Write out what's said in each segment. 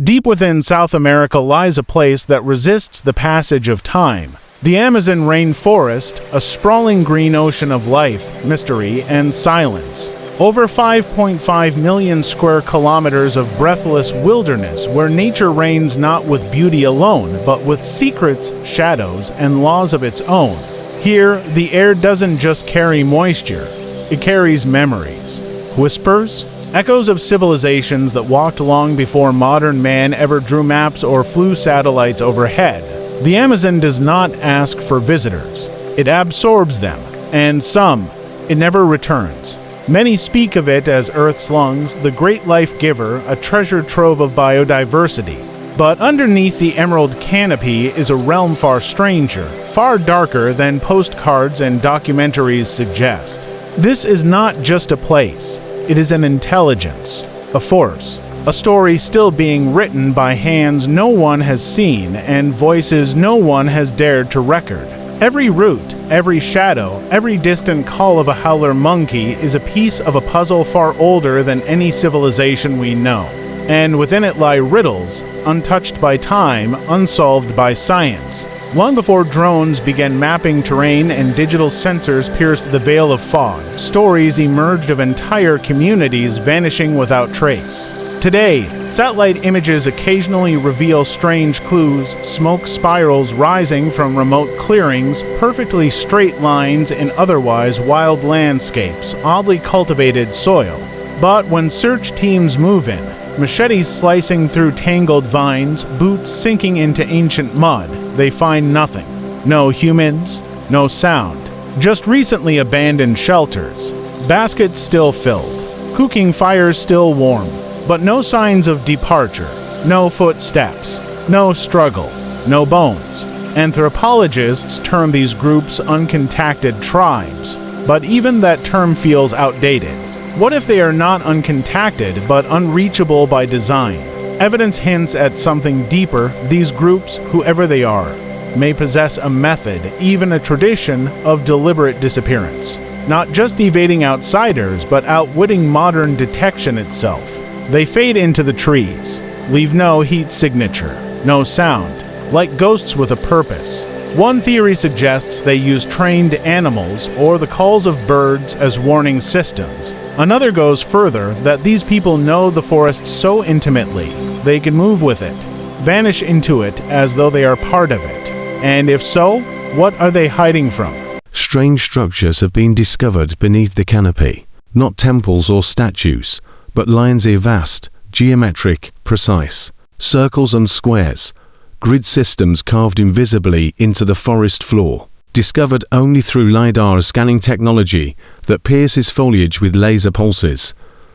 Deep within South America lies a place that resists the passage of time. The Amazon rainforest, a sprawling green ocean of life, mystery, and silence. Over 5.5 million square kilometers of breathless wilderness where nature reigns not with beauty alone, but with secrets, shadows, and laws of its own. Here, the air doesn't just carry moisture, it carries memories. Whispers? Echoes of civilizations that walked long before modern man ever drew maps or flew satellites overhead. The Amazon does not ask for visitors. It absorbs them, and some, it never returns. Many speak of it as Earth's lungs, the great life giver, a treasure trove of biodiversity. But underneath the emerald canopy is a realm far stranger, far darker than postcards and documentaries suggest. This is not just a place. It is an intelligence, a force, a story still being written by hands no one has seen and voices no one has dared to record. Every root, every shadow, every distant call of a howler monkey is a piece of a puzzle far older than any civilization we know. And within it lie riddles, untouched by time, unsolved by science. Long before drones began mapping terrain and digital sensors pierced the veil of fog, stories emerged of entire communities vanishing without trace. Today, satellite images occasionally reveal strange clues, smoke spirals rising from remote clearings, perfectly straight lines in otherwise wild landscapes, oddly cultivated soil. But when search teams move in, machetes slicing through tangled vines, boots sinking into ancient mud, they find nothing. No humans, no sound. Just recently abandoned shelters. Baskets still filled. Cooking fires still warm. But no signs of departure. No footsteps. No struggle. No bones. Anthropologists term these groups uncontacted tribes. But even that term feels outdated. What if they are not uncontacted but unreachable by design? Evidence hints at something deeper. These groups, whoever they are, may possess a method, even a tradition, of deliberate disappearance. Not just evading outsiders, but outwitting modern detection itself. They fade into the trees, leave no heat signature, no sound, like ghosts with a purpose. One theory suggests they use trained animals or the calls of birds as warning systems. Another goes further, that these people know the forest so intimately, they can move with it, vanish into it as though they are part of it. And if so, what are they hiding from? Strange structures have been discovered beneath the canopy. Not temples or statues, but lines vast, geometric, precise. Circles and squares. Grid systems carved invisibly into the forest floor. Discovered only through LiDAR scanning technology that pierces foliage with laser pulses.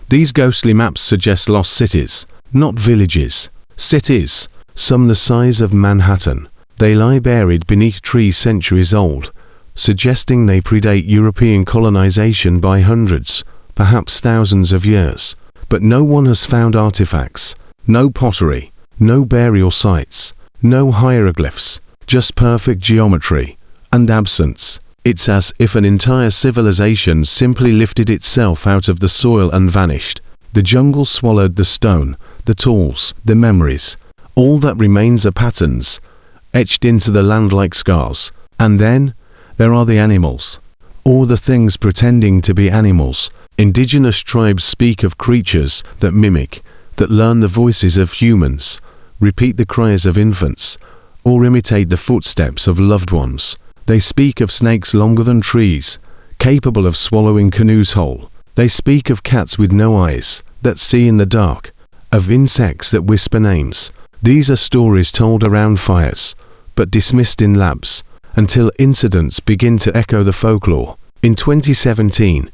These ghostly maps suggest lost cities, not villages. Cities, some the size of Manhattan. They lie buried beneath trees centuries old, suggesting they predate European colonization by hundreds, perhaps thousands of years. But no one has found artifacts, no pottery, no burial sites, no hieroglyphs, just perfect geometry and absence. It's as if an entire civilization simply lifted itself out of the soil and vanished. The jungle swallowed the stone, the tools, the memories. All that remains are patterns, etched into the land like scars. And then, there are the animals, or the things pretending to be animals. Indigenous tribes speak of creatures that mimic, that learn the voices of humans, repeat the cries of infants, or imitate the footsteps of loved ones. They speak of snakes longer than trees, capable of swallowing canoes whole. They speak of cats with no eyes, that see in the dark, of insects that whisper names. These are stories told around fires, but dismissed in labs, until incidents begin to echo the folklore. In 2017,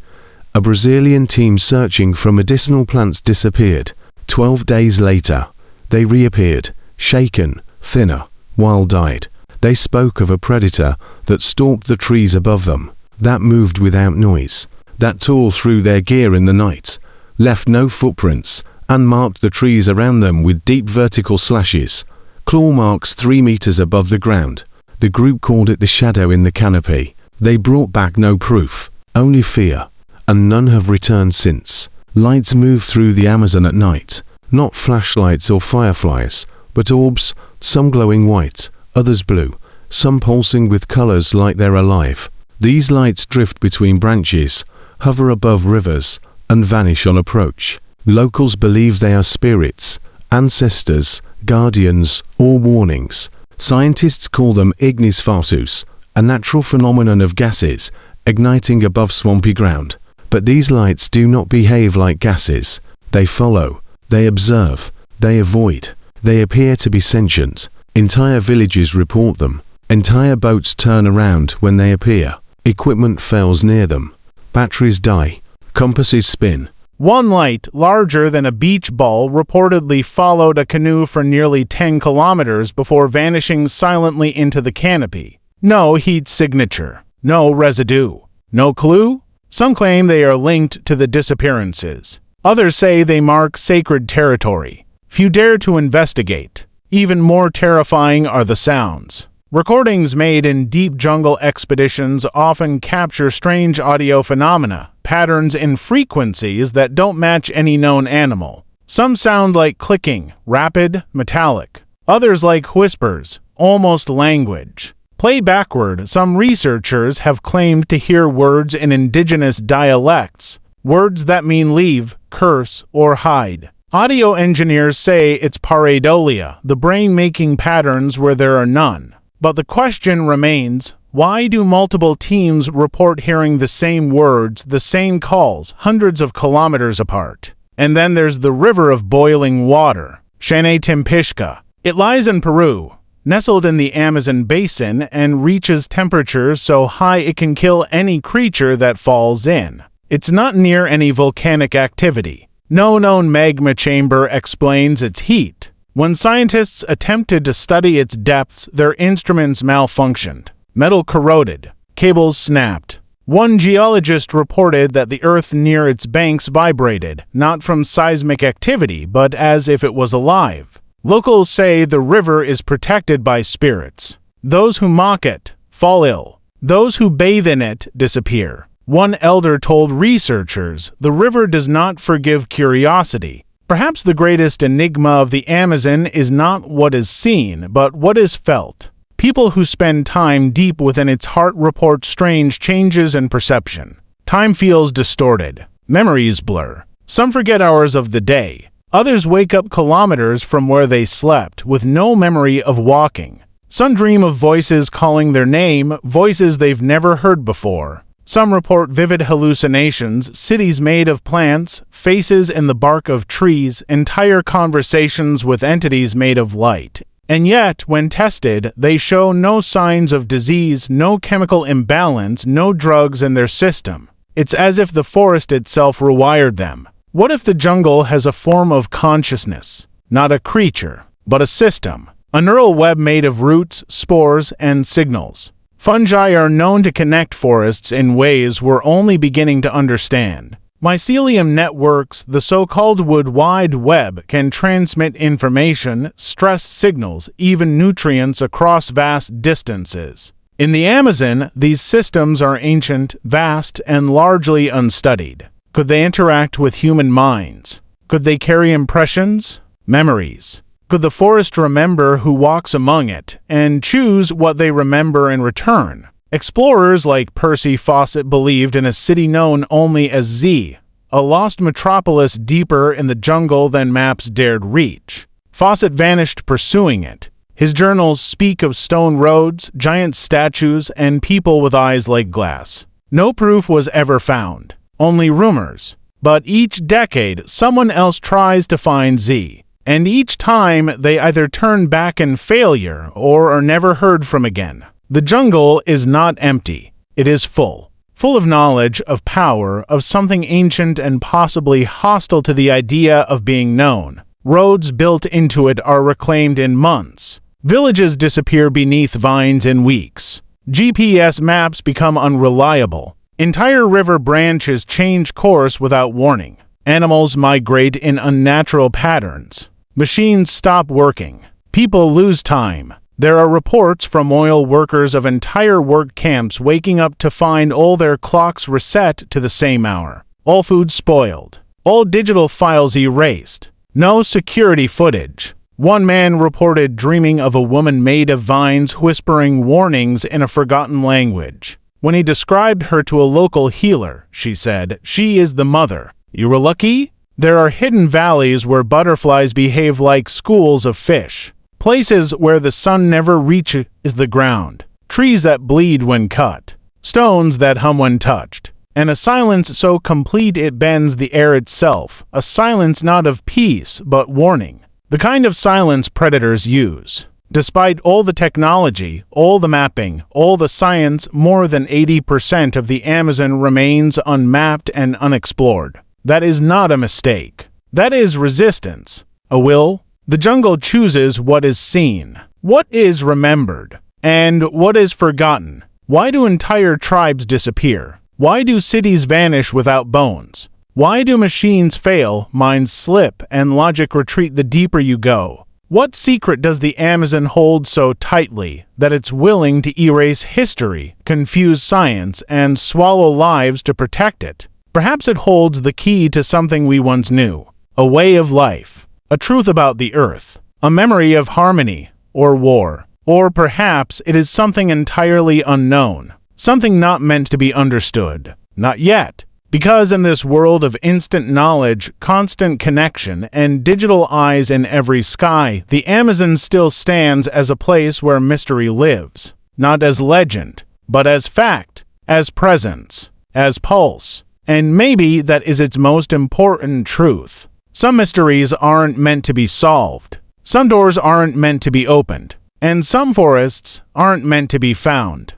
a Brazilian team searching for medicinal plants disappeared. 12 days later, they reappeared, shaken, thinner, wild-eyed. They spoke of a predator that stalked the trees above them, that moved without noise, that tore through their gear in the night, left no footprints, and marked the trees around them with deep vertical slashes, claw marks 3 meters above the ground. The group called it the shadow in the canopy. They brought back no proof, only fear, and none have returned since. Lights move through the Amazon at night, Not flashlights or fireflies, but orbs, some glowing white, others blue, some pulsing with colors like they're alive. These lights drift between branches, hover above rivers, and vanish on approach. Locals believe they are spirits, ancestors, guardians, or warnings. Scientists call them ignis fatuus, a natural phenomenon of gases igniting above swampy ground. But these lights do not behave like gases. They follow, they observe, they avoid. They appear to be sentient. Entire villages report them. Entire boats turn around when they appear. Equipment fails near them. Batteries die. Compasses spin. One light, larger than a beach ball, reportedly followed a canoe for nearly 10 kilometers before vanishing silently into the canopy. No heat signature. No residue. No clue? Some claim they are linked to the disappearances. Others say they mark sacred territory. Few dare to investigate. Even more terrifying are the sounds. Recordings made in deep jungle expeditions often capture strange audio phenomena, patterns in frequencies that don't match any known animal. Some sound like clicking, rapid, metallic. Others like whispers, almost language. Played backward, some researchers have claimed to hear words in indigenous dialects, words that mean leave, curse, or hide. Audio engineers say it's pareidolia, the brain making patterns where there are none. But the question remains, why do multiple teams report hearing the same words, the same calls, hundreds of kilometers apart? And then there's the river of boiling water, Timpishka. It lies in Peru, nestled in the Amazon basin, and reaches temperatures so high it can kill any creature that falls in. It's not near any volcanic activity. No known magma chamber explains its heat. When scientists attempted to study its depths, their instruments malfunctioned. Metal corroded. Cables snapped. One geologist reported that the earth near its banks vibrated, not from seismic activity, but as if it was alive. Locals say the river is protected by spirits. Those who mock it fall ill. Those who bathe in it disappear. One elder told researchers the river does not forgive curiosity. Perhaps the greatest enigma of the Amazon is not what is seen, but what is felt. People who spend time deep within its heart report strange changes in perception. Time feels distorted. Memories blur. Some forget hours of the day. Others wake up kilometers from where they slept with no memory of walking. Some dream of voices calling their name, voices they've never heard before. Some report vivid hallucinations, cities made of plants, faces in the bark of trees, entire conversations with entities made of light. And yet, when tested, they show no signs of disease, no chemical imbalance, no drugs in their system. It's as if the forest itself rewired them. What if the jungle has a form of consciousness? Not a creature, but a system. A neural web made of roots, spores, and signals. Fungi are known to connect forests in ways we're only beginning to understand. Mycelium networks, the so-called Wood Wide Web, can transmit information, stress signals, even nutrients across vast distances. In the Amazon, these systems are ancient, vast, and largely unstudied. Could they interact with human minds? Could they carry impressions, memories? Could the forest remember who walks among it, and choose what they remember in return? Explorers like Percy Fawcett believed in a city known only as Z, a lost metropolis deeper in the jungle than maps dared reach. Fawcett vanished pursuing it. His journals speak of stone roads, giant statues, and people with eyes like glass. No proof was ever found, only rumors. But each decade, someone else tries to find Z. And each time, they either turn back in failure or are never heard from again. The jungle is not empty. It is full. Full of knowledge, of power, of something ancient and possibly hostile to the idea of being known. Roads built into it are reclaimed in months. Villages disappear beneath vines in weeks. GPS maps become unreliable. Entire river branches change course without warning. Animals migrate in unnatural patterns. Machines stop working. People lose time. There are reports from oil workers of entire work camps waking up to find all their clocks reset to the same hour. All food spoiled. All digital files erased. No security footage. One man reported dreaming of a woman made of vines whispering warnings in a forgotten language. When he described her to a local healer, she said, "She is the mother. You were lucky?" There are hidden valleys where butterflies behave like schools of fish. Places where the sun never reaches the ground. Trees that bleed when cut. Stones that hum when touched. And a silence so complete it bends the air itself. A silence not of peace, but warning. The kind of silence predators use. Despite all the technology, all the mapping, all the science, more than 80% of the Amazon remains unmapped and unexplored. That is not a mistake. That is resistance. A will? The jungle chooses what is seen, what is remembered, and what is forgotten. Why do entire tribes disappear? Why do cities vanish without bones? Why do machines fail, minds slip, and logic retreat the deeper you go? What secret does the Amazon hold so tightly that it's willing to erase history, confuse science, and swallow lives to protect it? Perhaps it holds the key to something we once knew, a way of life, a truth about the earth, a memory of harmony or war. Or perhaps it is something entirely unknown, something not meant to be understood. Not yet. Because in this world of instant knowledge, constant connection, and digital eyes in every sky, the Amazon still stands as a place where mystery lives. Not as legend, but as fact, as presence, as pulse. And maybe that is its most important truth. Some mysteries aren't meant to be solved. Some doors aren't meant to be opened. And some forests aren't meant to be found.